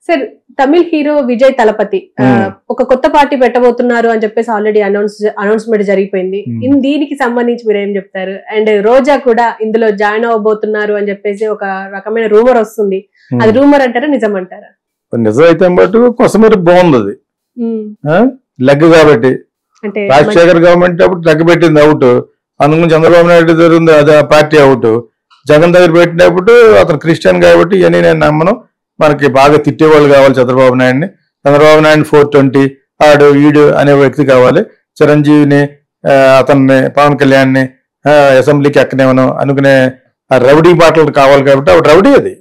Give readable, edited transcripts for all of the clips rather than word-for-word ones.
Sir Tamil hero Vijay Thalapathy ఒక కొత్త party పెట్టబోతున్నారు అని చెప్పేసి ఆల్రెడీ అనౌన్స్మెంట్ జరిగిపోయింది. దీనికి సంబంధించి మీరు ఏం చెప్తారు? అండ్ రోజా కూడా ఇందులో జాయిన్ అవ్వబోతున్నారు అని చెప్పేసి ఒక రకమైన రూమర్ వస్తుంది. అది రూమర్ అంటారా నిజం అంటారా? నిజం అయితే బట్ కొసమేర బాగుంది లెగ్ కాబట్టి. అంటే రాజశేఖర్ గవర్నమెంట్ అప్పుడు లెగ్ పెట్టింది అవుట్, అందుకని చంద్రబాబు నాయుడు జరిగింది అది పార్టీ అవుట్. జగన్ దగ్గర పెట్టినప్పుడు అతను క్రిస్టియన్ కాబట్టి ఇవన్నీ నేను నమ్మను, మనకి బాగా తిట్టేవాళ్ళు కావాలి చంద్రబాబు నాయుడిని. చంద్రబాబు నాయుడు 420 ఆడు ఈడు అనే వ్యక్తి కావాలి. చిరంజీవిని అతన్ని పవన్ కళ్యాణ్ని అసెంబ్లీకి ఎక్కనేమను అనుకునే రౌడీ బాటలు కావాలి కాబట్టి ఆవిడ రౌడీ. అది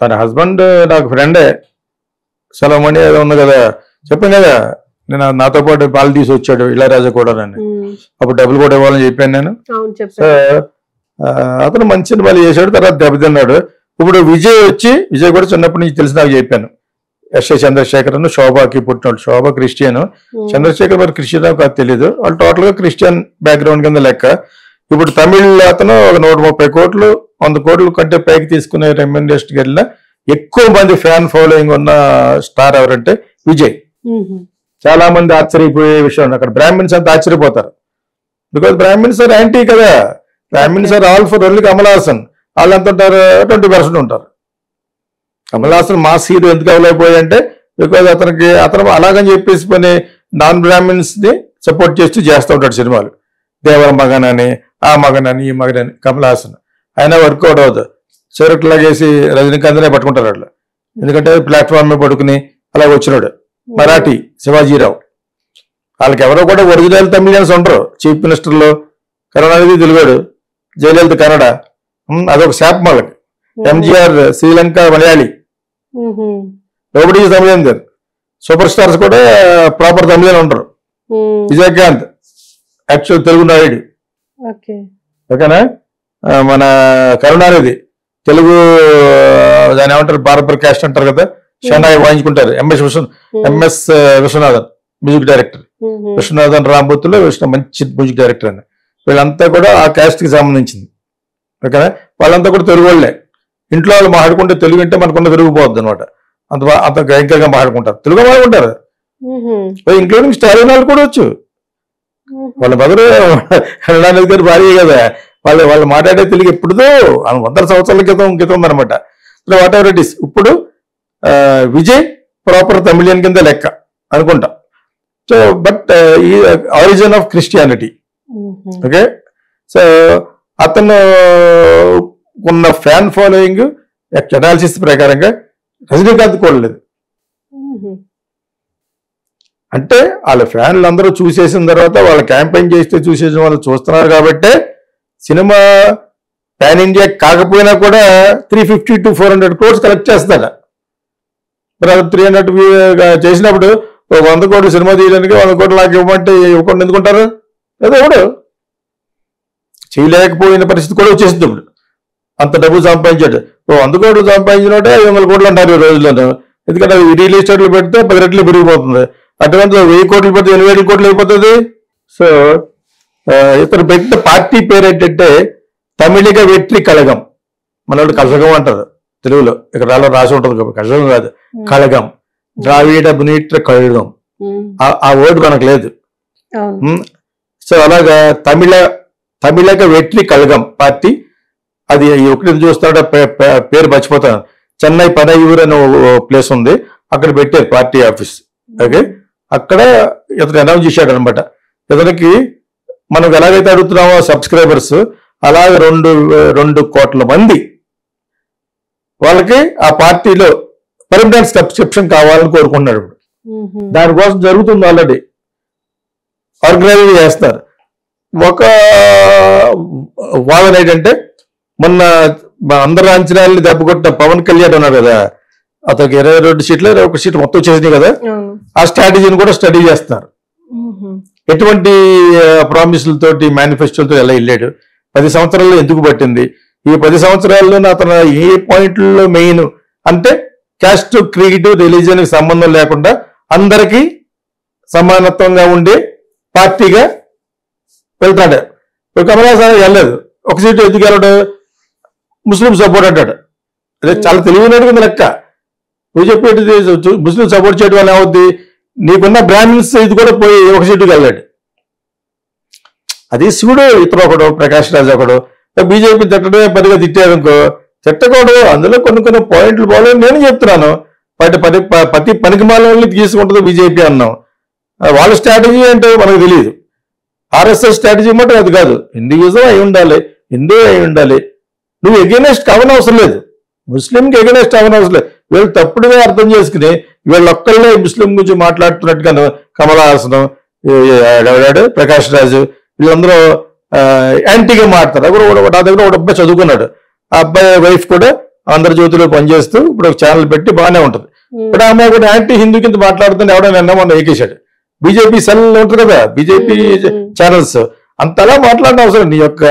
తన హస్బెండ్ నాకు ఫ్రెండే, సెలవుమణి ఏదో ఉంది కదా, చెప్పాను కదా నేను, నాతో పాటు పాలు తీసి వచ్చాడు ఇళయరాజా కూడా నన్ను, అప్పుడు డబ్బులు కూడా ఇవ్వాలని చెప్పాను నేను. అతను మంచి సినిమాలు చేశాడు, తర్వాత దెబ్బతిన్నాడు. ఇప్పుడు విజయ్ కూడా చిన్నప్పటి నుంచి తెలిసి నాకు చెప్పాను. ఎస్ఏ చంద్రశేఖర్ అను శోభాకి పుట్టినాడు. శోభ క్రిస్టియన్, చంద్రశేఖర్ మరి క్రిస్టియన్ కాదు తెలియదు. వాళ్ళు టోటల్ గా క్రిస్టియన్ బ్యాక్గ్రౌండ్ కింద లెక్క. ఇప్పుడు తమిళ్ అతను ఒక 130 కోట్లు 100 కోట్ల కంటే పైకి తీసుకునే రెమ్యూనరేషన్ ఇండస్ట్రీకి వెళ్ళిన ఎక్కువ మంది ఫ్యాన్ ఫాలోయింగ్ ఉన్న స్టార్ ఎవరంటే విజయ్. చాలా మంది ఆశ్చర్యపోయే విషయం, అక్కడ బ్రాహ్మిన్స్ అంతా ఆశ్చర్యపోతారు. బికాస్ బ్రాహ్మిన్స్ ఆర్ యాంటీ కదా, Brahmins are all for only Kamal Haasan. వాళ్ళు ఎంత ఉంటారు? 20% ఉంటారు. కమల్ హాసన్ మాస్ హీరో ఎందుకు అవ్వలేకపోయాయంటే బికాజ్ అతను అలాగని చెప్పేసి పని నాన్ బ్రాహ్మిన్స్ ని సపోర్ట్ చేస్తూ ఉంటాడు సినిమాలు. దేవర మగనని, ఆ మగనని, ఈ మగనని కమల్ హాసన్. అయినా వర్కౌట్ అవుతుంది. చివరికి లాగేసి రజనీకాంత్నే పట్టుకుంటారు వాళ్ళు, ఎందుకంటే ప్లాట్ఫామ్ మీద పడుకుని అలాగ వచ్చినాడు. మరాఠీ శివాజీరావు, వాళ్ళకి ఎవరో కూడా ఒరిజినల్ తమిళియన్స్ ఉండరు. చీఫ్ మినిస్టర్లో కరుణానిధి తెలుగాడు, జయలలిత కన్నడ, అదొక శాపం వాళ్ళకి. MGR Sri Lanka Malayali, nobody Tamilan there. Super stars కూడా ప్రాపర్ తమిళన్ ఉండరు. విజయకాంత్ యాక్చువల్ తెలుగు నాయుడు, ఓకేనా. మన కరుణానిధి తెలుగు, దాని ఏమంటారు భారత క్యాస్ట్ అంటారు కదా, షనాయి వాయించుకుంటారు. ఎంఎస్ విశ్వనాథన్ మ్యూజిక్ డైరెక్టర్, విశ్వనాథన్ రాంబూత్లో మంచి మ్యూజిక్ డైరెక్టర్ అని. వీళ్ళంతా కూడా ఆ క్యాస్ట్ కి సంబంధించింది, ఓకేనా. వాళ్ళంతా కూడా తెలుగు వాళ్ళే. ఇంట్లో వాళ్ళు మాట్లాడుకుంటే తెలుగు అంటే మనకున్న తిరిగిపోద్ది అనమాట. అంత భయంకరంగా మాట్లాడుకుంటారు, తెలుగు మాట్లాడుకుంటారు. ఇంక్లూడింగ్ స్టాలిన్ వాళ్ళు కూడా వచ్చు. వాళ్ళ బదులు కరుణానిధి గారు భార్య కదా, వాళ్ళు మాట్లాడే తెలుగు ఎప్పుడుదో 100 సంవత్సరాల క్రితం ఉందనమాట. What ever it is. ఇప్పుడు విజయ్ ప్రాపర్ తమిళియన్ కింద లెక్క అనుకుంటా. సో బట్ ఈ origin of Christianity, okay. So అతను ఉన్న ఫ్యాన్ ఫాలోయింగ్ అనాలిసిస్ ప్రకారంగా రజనీకాంత్ కూడా లేదు. అంటే వాళ్ళ ఫ్యాన్లు అందరూ చూసేసిన తర్వాత వాళ్ళ క్యాంపెయిన్ చేస్తే చూసేసిన వాళ్ళు చూస్తున్నారు కాబట్టే సినిమా పాన్ ఇండియా కాకపోయినా కూడా 350 to 400 crores కలెక్ట్ చేస్తాడు. మరి 300 చేసినప్పుడు 100 కోట్లు సినిమా తీయడానికి 100 కోట్లు నాకు ఇవ్వమంటే ఇవ్వకుండా ఎందుకుంటారు? ఏదో కూడా చేయలేకపోయిన పరిస్థితి కూడా వచ్చేసింది. ఇప్పుడు అంత డబ్బు సంపాదించాడు. 100 కోట్లు సంపాదించినట్టే 500 కోట్లు అంటారు ఈ రోజుల్లో. ఎందుకంటే రియల్ ఎస్టేట్లు పెడితే 10 రెట్లు పెరిగిపోతుంది. అటువంటి 1000 కోట్లు పెడితే 8,000 కోట్లు అయిపోతుంది. సో ఇతను పెట్టిన పార్టీ పేరు ఏంటంటే తమిళిగ వెట్రి కళగం. మన వాళ్ళు కళగం అంటారు తెలుగులో, ఇక్కడ రాసి ఉంటుంది కాబట్టి కళగం కాదు, కళగం. ద్రావిడ మునీట్ర కళగం, ఆ వర్డ్ మనకు లేదు. సో అలాగా తమిళగ వెట్రి కళగం పార్టీ. అది ఒకటి చూస్తాడు, పేరు మర్చిపోతాను. చెన్నై పనయూర్ అనే ప్లేస్ ఉంది, అక్కడ పెట్టారు పార్టీ ఆఫీస్, ఓకే. అక్కడ ఇతను అనౌన్స్ చేశాడు అనమాట. ఇతనికి మనం ఎలాగైతే అడుగుతున్నామో సబ్స్క్రైబర్స్, అలాగే 2 కోట్ల మంది వాళ్ళకి ఆ పార్టీలో పర్మనెంట్ సబ్స్క్రిప్షన్ కావాలని కోరుకుంటున్నాడు. దానికోసం జరుగుతుంది, ఆల్రెడీ ఆర్గనైజ్ చేస్తారు. ఒక వాదన ఏంటంటే మొన్న అందరు అంచనాలని దెబ్బకొట్టిన పవన్ కళ్యాణ్ ఉన్నారు కదా, అతనికి 22 సీట్లు 21 సీట్లు మొత్తం వచ్చేసినాయి కదా, ఆ స్ట్రాటజీని కూడా స్టడీ చేస్తున్నారు. ఎటువంటి ప్రామిసులతోటి మేనిఫెస్టోలతో ఎలా వెళ్ళాడు, 10 సంవత్సరాల్లో ఎందుకు పట్టింది, ఈ 10 సంవత్సరాల్లో అతను ఏ పాయింట్లో మెయిన్ అంటే క్యాస్ట్, క్రీడ్, రిలీజియన్ సంబంధం లేకుండా అందరికీ సమానత్వంగా ఉండే పార్టీగా వెళ్తాడు. ఇప్పుడు కమల్ హాసన్ వెళ్ళలేదు, ఒక సీటు ఎందుకు వెళ్ళాడు, ముస్లిం సపోర్ట్ అంటాడు. అదే చాలా తెలివైనడు కింద లెక్క. నువ్వు చెప్పేది ముస్లిం సపోర్ట్ చేయడం వల్ల ఏమవుద్ది, నీకున్న బ్రాహ్మిన్స్ ఇది కూడా పోయి ఒక సీటుకి వెళ్ళాడు. అది శివుడు ఇతరు ఒకడు, ప్రకాష్ రాజ్ ఒకడు. బీజేపీ తిట్టడమే పదిగా తిట్టారనుకో, తిట్టకూడదు. అందులో కొన్ని పాయింట్లు బాగాలేదు నేను చెప్తున్నాను. ప్రతి పనికి మాలని తీసుకుంటుంది బీజేపీ అన్నాం. వాళ్ళ స్ట్రాటజీ అంటే మనకు తెలియదు. ఆర్ఎస్ఎస్ స్ట్రాటజీ మటు అది కాదు. హిందూయిజం అయి ఉండాలి, హిందూ అయి ఉండాలి. నువ్వు ఎగెనెస్ట్ అవనవసరం లేదు, ముస్లింకి ఎగెనెస్ట్ అవనవసరం లేదు. వీళ్ళు తప్పుడుగా అర్థం చేసుకుని వీళ్ళొక్కళ్ళే ముస్లిం గురించి మాట్లాడుతున్నట్టుగా కమల్ హాసన్, ప్రకాష్ రాజు వీళ్ళందరూ యాంటీగా మాట్లాడతారు. నా దగ్గర ఒక అబ్బాయి చదువుకున్నాడు. ఆ అబ్బాయి వైఫ్ కూడా ఆంధ్రజ్యోతిలో పనిచేస్తూ ఇప్పుడు ఒక ఛానల్ పెట్టి బాగానే ఉంటుంది. ఇప్పుడు ఆ అమ్మాయి కూడా యాంటీ హిందూ కింద మాట్లాడుతుంటే ఎవడైనా మొన్న ఎక్కేశాడు. బీజేపీ సెల్ ఉంటుంది కదా, బీజేపీ ఛానల్స్ అంతలా మాట్లాడిన అవసరం. నీ యొక్క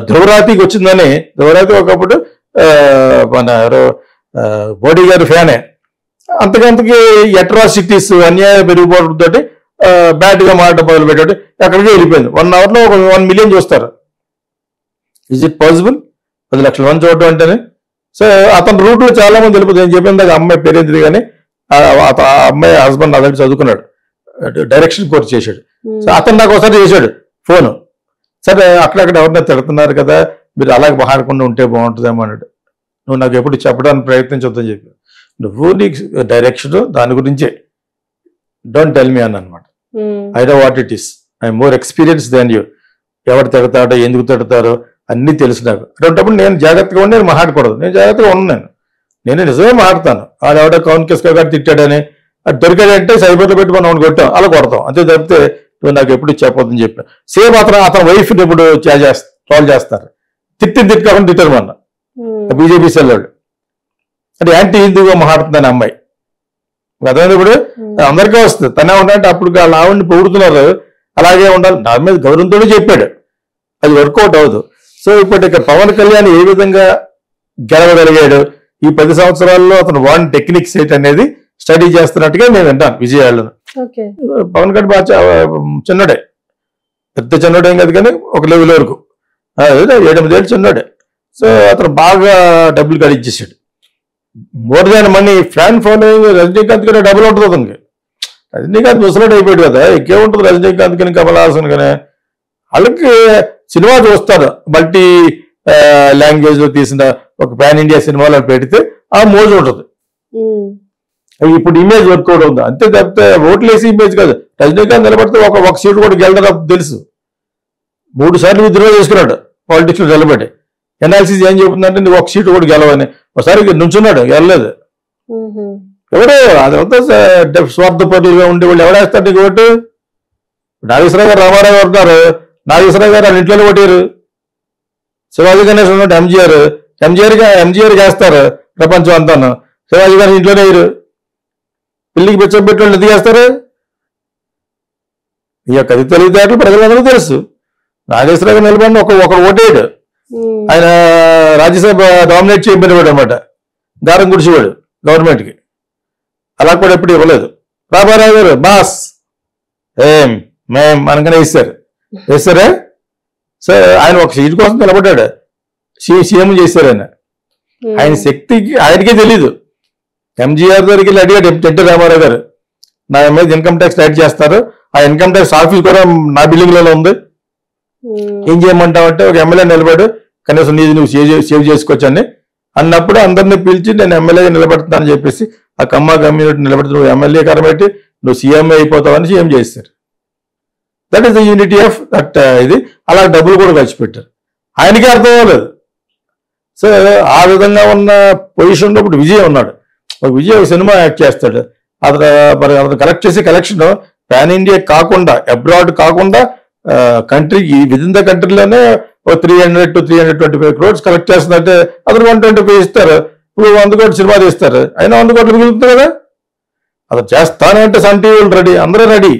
ధ్రువరాతికి వచ్చిందని, ధ్రువరాతి ఒకప్పుడు మన ఎవరో మోడీ గారి ఫ్యానే. అంతకంతకి అట్రాసిటీస్ అన్యాయం పెరిగిపోవడంతో బ్యాడ్ గా మాట మొదలు పెట్టాడు. ఎక్కడికి వెళ్ళిపోయింది. 1 hour లో 1 million చూస్తారు. Is it possible? 10 లక్షల మంది చూడటం అంటేనే. సో అతని రూట్ లో చాలా మంది వెళ్ళిపోతుంది. నేను చెప్పిన దాకా అమ్మాయి పేరేంది కానీ ఆ అమ్మాయి హస్బెండ్ నా దగ్గర చదువుకున్నాడు, డైరెక్షన్ కోర్స్ చేశాడు. సో అతను నాకు ఒకసారి చేశాడు ఫోను. సరే అక్కడక్కడ ఎవరినైనా తిడుతున్నారు కదా, మీరు అలాగే మాట్లాడకుండా ఉంటే బాగుంటుందేమో అన్నాడు. నువ్వు నాకు ఎప్పుడు చెప్పడానికి ప్రయత్నించొద్దని చెప్పి, నువ్వు నీకు డైరెక్షన్ దాని గురించే, డోంట్ టెల్ మీ అన్నమాట. I know what it is, I more experience than you. ఎవరు తిడతాడో ఎందుకు తిడతారో అన్నీ తెలుసు నాకు. అటువంటిప్పుడు నేను జాగ్రత్తగా ఉండి నేను మాట్లాడకూడదు. నేను జాగ్రత్తగా ఉన్నాను, నేను నిజమే మాట్లాడతాను. వాడు ఎవడో కౌన్ కిస్కా గారు తిట్టాడని అది దొరికాడంటే సైబర్లో పెట్టి మనం కొట్టాం, అలా కొడతాం అంతే తప్పితే నువ్వు నాకు ఎప్పుడు చెప్పొద్దని చెప్పాను. సేమ్ అతను వైఫ్ని ఎప్పుడు ట్రాల్ చేస్తారు, తిట్టకుండా తిట్టారు మన బీజేపీ సెల్లాడు. అంటే యాంటీ హిందూగా మాట్లాడుతుందని అమ్మాయి. అదే ఇప్పుడు అందరికీ వస్తుంది, తనే ఉండాలంటే అప్పుడు వాళ్ళ ఆవిడ్ని పొగుడుతున్నారు, అలాగే ఉండాలి. నా మీద గౌరవంతో చెప్పాడు, అది వర్కౌట్ అవ్వదు. సో ఇప్పుడు ఇక పవన్ కళ్యాణ్ ఏ విధంగా గెలవగలిగాడు ఈ 10 సంవత్సరాల్లో, అతను వాన్ టెక్నిక్స్ ఏంటనేది స్టడీ చేస్తున్నట్టుగా నేను వింటాను విజయాలను. పవన్ కళ్యాణ్ బాగా చిన్నడే, పెద్ద చిన్నడేం కాదు కానీ ఒక లెవెల్ వరకు 7-8 ఏళ్ళు చిన్నడే. సో అతను బాగా డబ్బులు గడిచేసాడు. More than money. Fan following Rajinikanth కూడా డబ్బులు ఉంటుంది అతనికి. రజనీకాంత్ ముసలాడు అయిపోయాడు కదా, ఇంకేముంటుంది రజనీకాంత్ కానీ కమల్ హాసన్ కానీ. వాళ్ళకి సినిమా చూస్తారు, మల్టీ లాంగ్వేజ్ లో తీసిన ఒక పాన్ ఇండియా సినిమాలో పెడితే ఆ మోజు ఉంటుంది. ఇప్పుడు ఇమేజ్ వర్కౌట్ అవుతుంది అంతే తప్పితే ఓట్లు వేసి ఇమేజ్ కాదు. రజనీకాంత్ నిలబడితే ఒక సీటు కూడా గెలడం తెలుసు. 3 సార్లు విత్డ్రా చేసుకున్నాడు పాలిటిక్స్ లో నిలబడి. ఎనాలిసిస్ ఏం చెబుతుందంటే నువ్వు ఒక సీటు కూడా గెలవని. ఒకసారి నుంచున్నాడు, గెలలేదు. ఎవరు అదంతా స్వార్థపరులుగా ఉండేవాళ్ళు ఎవడేస్తారు నీకు ఓటు? నాగేశ్వరరావు గారు, రామారావు గారు ఉన్నారు. నాగేశ్వరరావు గారు వాళ్ళ ఇంట్లోనే కొట్టారు. శివాజీ గణేష్ ఉన్నాడు, ఎంజీఆర్ వేస్తారు ప్రపంచం అంతాను. శివాజీ గారి ఇంట్లోనే వేయరు. పిల్లికి బిచ్చం పెట్టి వాళ్ళు ఎందుకు వేస్తారు? ఈ యొక్క అది తెలివితేటలు ప్రజలందరూ తెలుసు. నాగేశ్వరరావు గారు నిలబడిన ఒకడు ఓటేడు. ఆయన రాజ్యసభ డామినేట్ చేయబడివాడు అనమాట, దారం గుడిచేవాడు గవర్నమెంట్కి. అలా కూడా ఎప్పుడు ఇవ్వలేదు. రామారావు గారు బాస్ మేం అనగానే వేస్తారా? సో ఆయన ఒక సీటు కోసం నిలబడ్డాడు, సీఎం చేశారు. ఆయన శక్తికి ఆయనకే తెలీదు. ఎంజీఆర్ దగ్గరికి వెళ్ళి అడిగాడు ఎన్టీ రామారావు గారు, నా మీద ఇన్కమ్ ట్యాక్స్ యాడ్ చేస్తారు, ఆ ఇన్కమ్ ట్యాక్స్ ఆఫీస్ కూడా నా బిల్డింగ్ లో ఉంది, ఏం చేయమంటావంటే ఒక ఎమ్మెల్యే నిలబడు, కనీసం నీది నువ్వు సేవ్ చేసుకోవచ్చని అన్నప్పుడు అందరినీ పిలిచి నేను ఎమ్మెల్యేగా నిలబడుతున్నానని చెప్పేసి ఆ కమ్మ కమ్యూనిటీ నిలబెడుతు, నువ్వు ఎమ్మెల్యే కరబెట్టి నువ్వు సీఎం అయిపోతావని సీఎం చేస్తారు. That is the unity of that. ఇది అలా డబ్బులు కూడా ఖర్చు పెట్టారు. ఆయనకే అర్థం అవ్వలేదు. సో ఆ విధంగా ఉన్న పొజిషన్లో ఇప్పుడు విజయ్ ఉన్నాడు. విజయ్ ఒక సినిమా యాక్ట్ చేస్తాడు, అతను కలెక్ట్ చేసే కలెక్షన్ పాన్ ఇండియా కాకుండా, అబ్రాడ్ కాకుండా కంట్రీకి విదిన్ ద కంట్రీలోనే 300 to 325 crores కలెక్ట్ చేస్తుందంటే అతను 125 ఇస్తారు. ఇప్పుడు 100 కోట్లు సినిమా తీస్తారు, అయినా 100 కోట్లు మిగులుతుంది కదా. అతను చేస్తానంటే సన్ టీవీలు రెడీ, అందరూ రెడీ.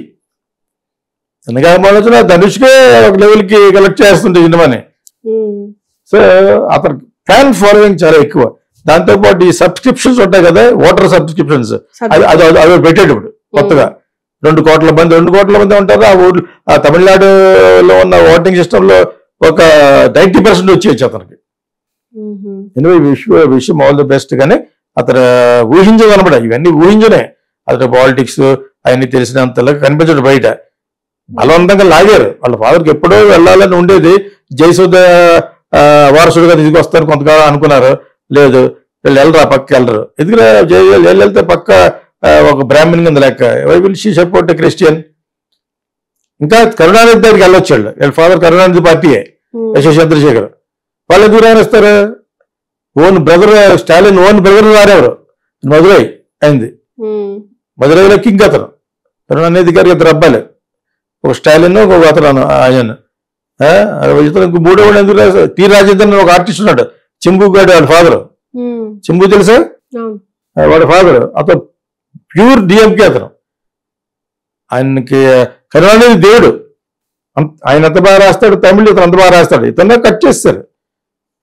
ఎందుకంటే ధనుష్కే ఒక లెవెల్కి కలెక్ట్ చేస్తుంటే సినిమాని. సో అతను ఫ్యాన్ ఫాలోయింగ్ చాలా ఎక్కువ. దాంతోపాటు ఈ సబ్స్క్రిప్షన్స్ ఉంటాయి కదా, ఓటర్ సబ్స్క్రిప్షన్స్, అది పెట్టాడు ఇప్పుడు కొత్తగా. 2 కోట్ల మంది ఉంటారు ఆ ఊర్లో. ఆ తమిళనాడులో ఉన్న ఓటింగ్ సిస్టమ్ లో ఒక 90% వచ్చేయచ్చు అతనికి. ఎనివే విషయం ఆల్ ది బెస్ట్. కానీ అతను ఊహించదు అనమాట, ఇవన్నీ ఊహించనే. అతను పాలిటిక్స్ అవన్నీ తెలిసినంతలా కనిపించడు బయట. బలవంతంగా లాగారు. వాళ్ళ ఫాదర్కి ఎప్పుడో వెళ్ళాలని ఉండేది. జయసుధ వారసుడుగా తీసుకొస్తారు కొంతకాలం అనుకున్నారు. లేదు, వీళ్ళు వెళ్ళరా, పక్క వెళ్ళరు. ఎందుకంటే వీళ్ళు వెళ్తే పక్క ఒక బ్రాహ్మణ్ కింద లెక్క. Why will she support Christian? ఇంకా కరుణానిధి దగ్గరికి వెళ్ళొచ్చు వాళ్ళు. వీళ్ళ ఫాదర్ కరుణానిధి పార్టీయే, ఎస్ఎస్ చంద్రశేఖర్. వాళ్ళు ఎందుకు రానిస్తారు? Own brother, Stalin own brother రారేవారు. మదురై అయింది. మదురైలో కింగ్ అతను. కరుణానిధి గారికి ఇద్దరు అబ్బాయిలు, ఒక స్టాలిన్, ఒక అతను ఆయన. ఇతను మూడో వాడు ఎందుకు రాశారు? టి రాజేంద్రన్ ఒక ఆర్టిస్ట్ ఉన్నాడు, చెంబు గాడు వాళ్ళ ఫాదర్. చెంబు తెలుసా? వాడి ఫాదర్. అతను ప్యూర్ డిఎంకే అతను. ఆయనకి కరుణానిధి దేవుడు. ఆయన ఎంత బాగా రాస్తాడు తమిళ్, ఇతను అంత బాగా రాస్తాడు. ఇతను కట్ చేస్తారు.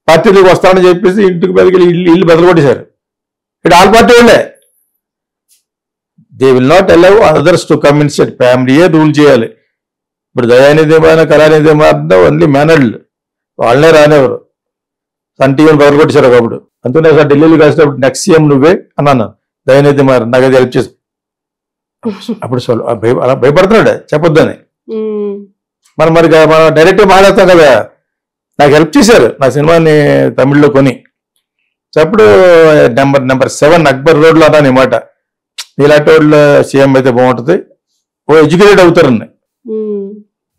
పార్టీలోకి వస్తానని చెప్పేసి ఇంటికి బదిలి ఇల్లు బదలగొట్టేశారు. ఇక్కడ ఆల్ పార్టీ వాళ్ళే. They will not allow others to come in set. ఫ్యామిలీయే రూల్ చేయాలి. ఇప్పుడు దయానిధి ఏమైనా కళానిధి ఏమైనా ఓన్లీ మేనర్డ్, వాళ్ళనే రానివ్వరు. సన్ టీవీని బదలగొట్టేశారు ఒకప్పుడు. అందుకనే సార్ ఢిల్లీలో కలిసినప్పుడు నెక్స్ట్ సీఎం నువ్వే అన్నాను. దయానిధి మారు నాకు అది హెల్ప్ చేసి, అప్పుడు అలా భయపడుతున్నాడు చెప్పొద్దని. మరి డైరెక్ట్గా మాట్లాడతాం కదా. నాకు హెల్ప్ చేశారు నా సినిమాని తమిళ్లో కొని. అప్పుడు నెంబర్ 7 అక్బర్ రోడ్లో అన్నాను ఈ మాట. ఇలాంటి వాళ్ళు సీఎం అయితే బాగుంటుంది, ఓ ఎడ్యుకేటెడ్ అవుతారని.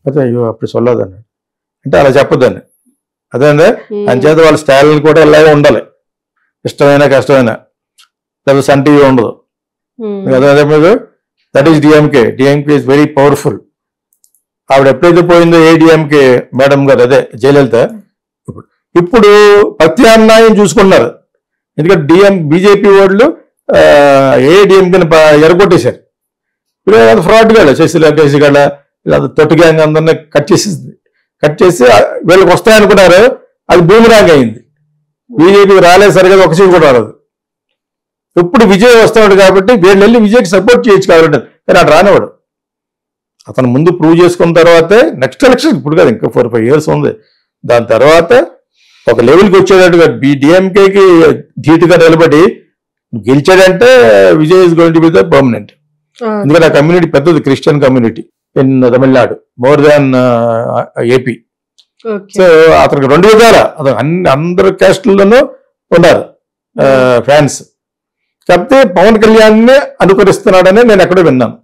అయితే అయ్యో అప్పుడు సొల్లదన్నాడు. అంటే అలా చెప్పొద్దని. అదే అంచేత వాళ్ళ స్టైల్ కూడా ఇలాగే ఉండాలి, ఇష్టమైనా కష్టమైనా. లేదా సన్ టీవీ ఉండదు. అదే మీరు that is DMK. DMK is very powerful. ఆవిడ ఎప్పుడైతే పోయిందో ఏడిఎంకే మేడం గారు, అదే జయలలిత, ఇప్పుడు ప్రత్యామ్నాయం చూసుకున్నారు. ఎందుకంటే బీజేపీ వాళ్ళు ఏడిఎంకేని ఎరగొట్టేశారు. ఇప్పుడు ఫ్రాడ్ గాడు శశిగడ ఇలా తొట్టి గ్యాంగ్ అందరినీ కట్ చేసేసింది. కట్ చేసి వీళ్ళకి వస్తాయనుకున్నారు, అది బూమిరాంగ్ అయింది. బీజేపీకి రాలేదు సరిగా, ఒక సీట్ కూడా రాలేదు. ఇప్పుడు విజయ్ వస్తాడు కాబట్టి వీళ్ళు వెళ్ళి విజయ్కి సపోర్ట్ చేయొచ్చు కాబట్టి, కానీ అటు రానివాడు. అతను ముందు ప్రూవ్ చేసుకున్న తర్వాతే నెక్స్ట్ ఎలక్షన్, ఇప్పుడు కాదు ఇంకా 4-5 years ఉంది. దాని తర్వాత ఒక లెవెల్కి వచ్చేటట్టుగా డిఎంకేకి ధీటుగా నిలబడి గెలిచాడంటే Vijay is going to be the permanent. ఎందుకంటే ఆ కమ్యూనిటీ పెద్దది, Christian community in Tamil Nadu more than AP. So అతనికి 2 విధాల అతను అందరు క్యాస్ట్లలోనూ ఉన్నారు ఫ్యాన్స్. కాకపోతే పవన్ కళ్యాణ్ ని అనుకరిస్తున్నాడని నేను ఎక్కడో విన్నాను.